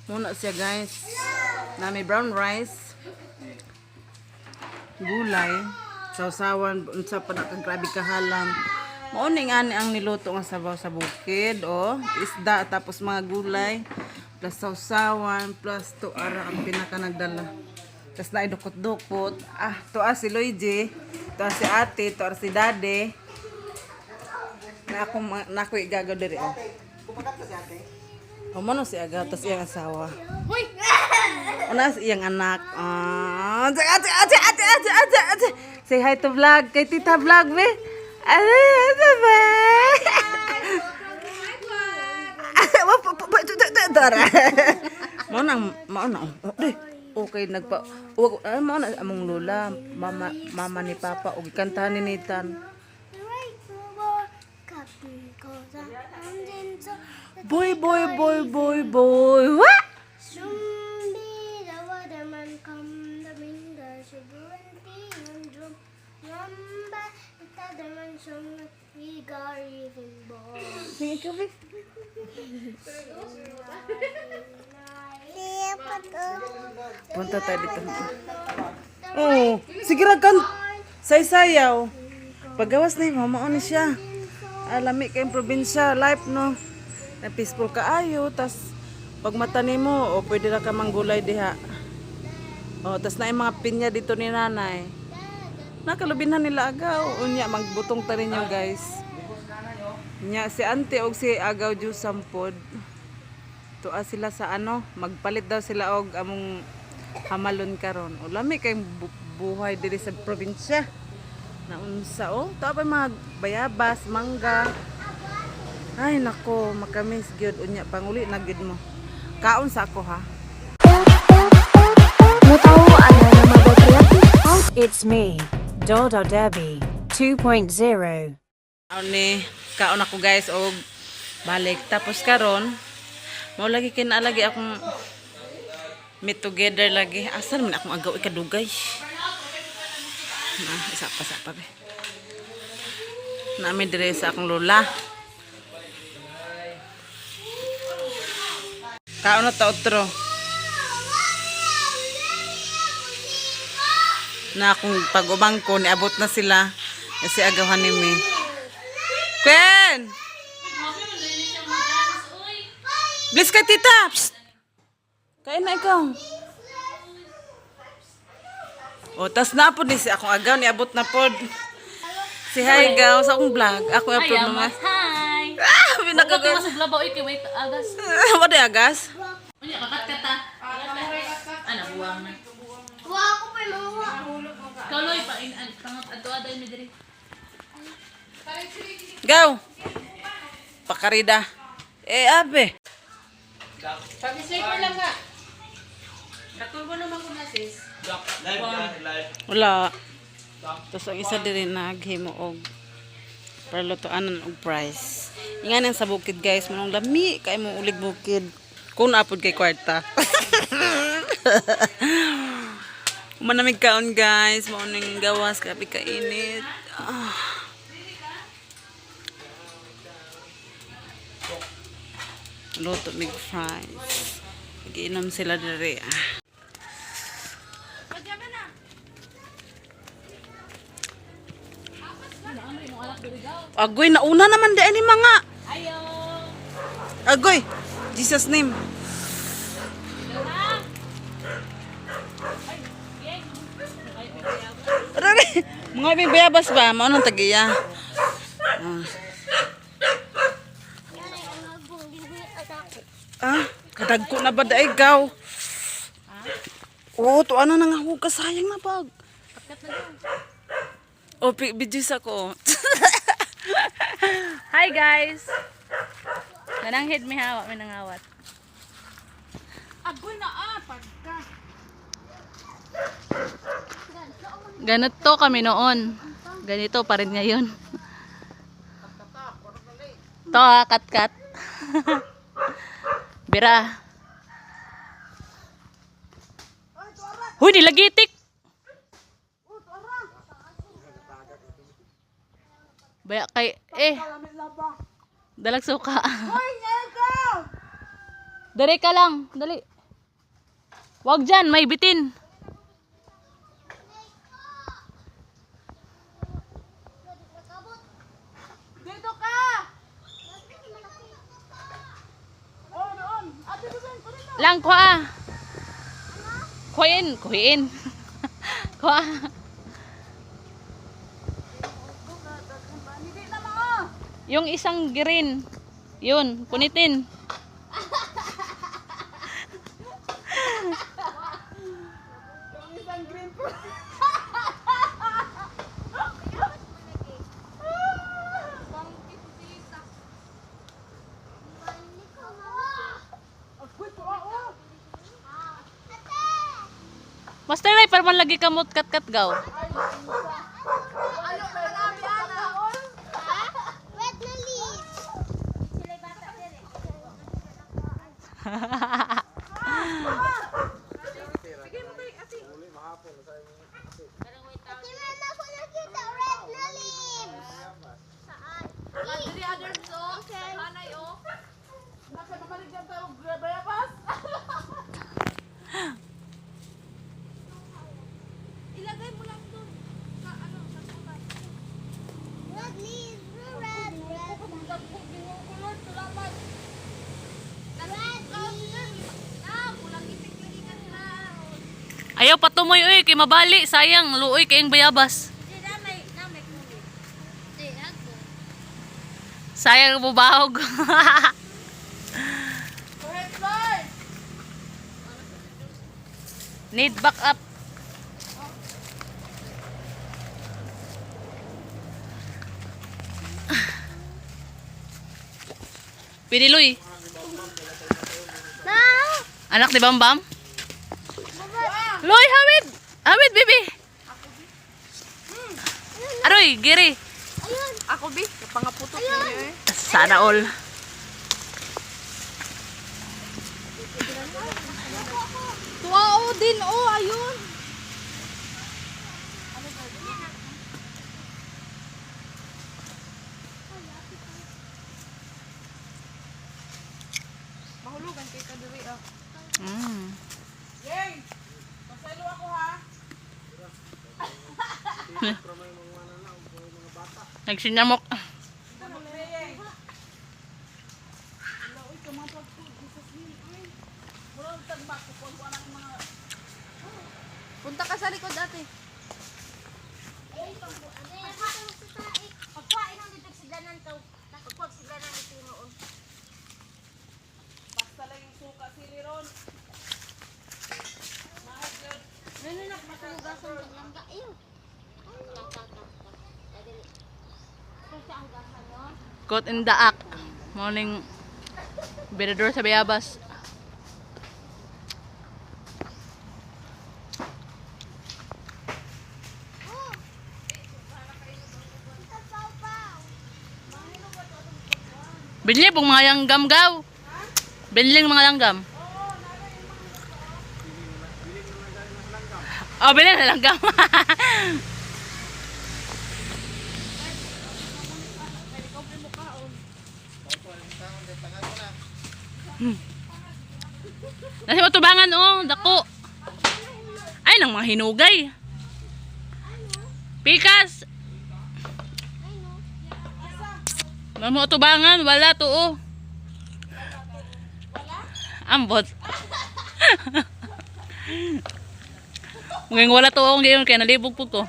Muna siya guys. Na may brown rice. Gulay. Sausawan. Unsa pa na kang grabe kahalang. Mauning ani ang niluto nga sabaw sa bukid. O. Isda. Tapos mga gulay. Plus sausawan. Plus tuara ang pinaka nagdala. Tapos na idukot-dukot. Tuwa si Luigi. Tuwa si ate. Tuwa si daddy. Na ako igagaw diri. Mano si aga. Tapos iyang asawa. Una si iyang anak. Say hi to vlog. Kay tita vlog be. Mauna. Okay nagpa mauna among lola, mama ni papa og kantahan ni Nathan. Boy. What? Punta tayo dito. Oh, sige kan sayaw. Pagawas na yung mamaon siya. Alami kayong probinsya, life no. Na peaceful kaayo, tas pag mata nimo o pwede ra ka manggulay diha. Oh, tas na yung mga pinya dito ni nanay. Nakalubinhan nila agaw. Unya magbutong ta rin yung guys. Nya si auntie og si agaw ju sampod. Tuwa sila sa magpalit daw sila og among hamalon karon. O lami kay buhay diri sa probinsya. Naunsa tuwa pa mga bayabas, mangga. Ay nako, makamis gyud unya panguli na gyud mo. Kaon sa ako ha. Mo tahu ano na magkreative? It's me, Dodo Debbie 2.0. Kaon ako guys og balik tapos karon mao lagi kinaalagi akong meet together lagi. Asan man akong agaw ikadugay. Isa pa be. Nami dire sa akong lola. Kaon na ta otro. Na akong pag-ubang ko niabot na sila kasi agawan ni me. Ken! Bless ka tita. Psst. Kain na ikaw. Tas na po ni si akong agaw niabot na pod. Si hi gaw sa akong vlog. Ako upload mo. Hi. Pinakagaw. Sa blabaw iki wait agas. Wala agas. Unya kakat kata. Ana buwang na. Wa ako pa mawa. Kaloy pa in tangot adto aday mi diri. Gaw. Pakarida. Abe. Pag-sleep mo lang ka. Katulbo naman ko na sis. Live. Wala. Tapos ang isa diri naghimo og para lutoanan og price. Ingan sa bukid guys, manong lami kay mo ulig bukid. Kun apod kay kwarta. Manamig kaon guys, mao ning gawas kapi kainit. Luto mig fries. Giinom sila diri. Agoy, nauna naman di ani mga. Ayo. Agoy, Jesus name. Rari, mga may bayabas ba? Mao nang tagiya. Kadagko na ba daig gaw? To ano nang hugas sayang na bag. Bidjis ako. Hi guys. Nananghid mi hawa mi nangawat. Agoy na pagka. Ganito kami noon. Ganito pa rin ngayon. To kat-kat. Bira. Huy, nilagitik. Baya kay dalag suka. Dali ka lang, dali. Wag dyan, may bitin. Dito ka! Oh, doon. Ate, doon. Dito. Lang, kuha. Kuhin. Kuha. Hindi na mo. Yung isang green. Yun, punitin. Yung isang green po. Master Ray, para man lagi kamot kat-kat gaw. Ano ka namin, Ana? Wet na leaves. Sila bata din eh. Ate, meron ako nakita red na leaves. Saan? Diri other song. Hanay oh. Nasa namaligyan tayo. Bayabas. Ilagay mo lang doon. Sa ano, sa butas. Red leaves, red, red. Kulor, tulaman. Red leaves. Kulang itik-itik na. Ayaw patumoy oy, kay mabali, sayang, luoy kayong bayabas. Hindi, namay kulit. Hindi, ako. Sayang mo bahog. Red light. Need backup. Piniloy. Na! Anak ni Bambam. Loy, hawid. Hawid, bibi. Aroy, giri. Ayun! Ako, Bi. Kapangaputok niyo eh. Sana all. Tuwao din, oh, ayun! Mahulugan kay kadiri ah. Mm. Yay! Pasalo ako ha. Nagsinyamok. Punta ka sa likod, ate. Pagkain ang dito siglanan to. Pagpag siglanan ito noon. Basta lang yung suka sili ron. Nanunak, matugasan ng langga. Ayun. Kasi ang gasan yun. Caught in the act. Morning. Birador sa bayabas. Binli pong mga langgam gaw. Binling mga langgam. Oh, bilhin na langgam. Nasi matubangan oh, dako. Ay, nang mga hinugay. Pikas. Mamo tubangan, wala to oh. Ambot. Ngayon wala to oh, ngayon kaya nalibog po ko.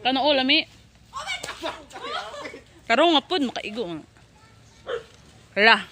Kano oh, lami. Karong nga po, makaigo. Hala.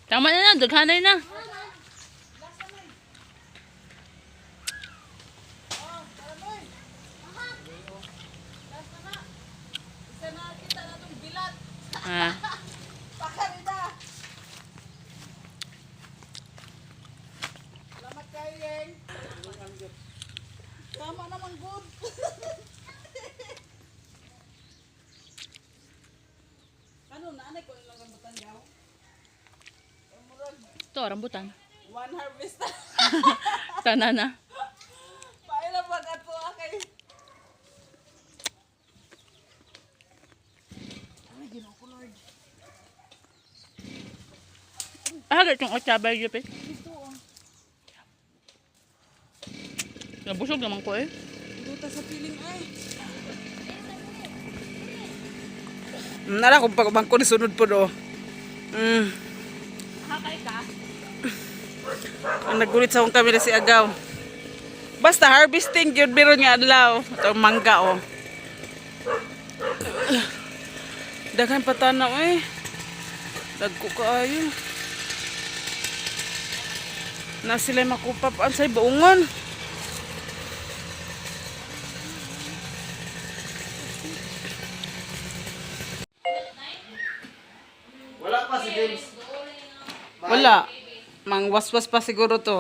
Tama na na, daghanay na. Isa Ito, rambutan. One harvest. Tanan na. Paila pag ato kay. Hagat yung otsabay, Jepit. Nabusog naman ko eh. Duta sa piling ay. Nala kung pagbangko ni sunod po do. Hakay ka? Ang nagulit sa akong kami na si Agaw. Basta harvesting yun biro nga adlaw. Ito mangga oh. Daghan patanaw eh. Dagko kaayo. Na sila makupap ang say buungon. Wala pa si James. Wala. Mang waswas pa siguro to.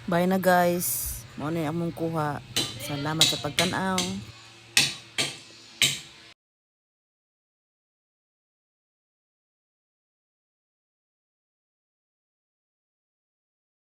Bye na guys. Mo na among kuha. Salamat sa pagtanaw.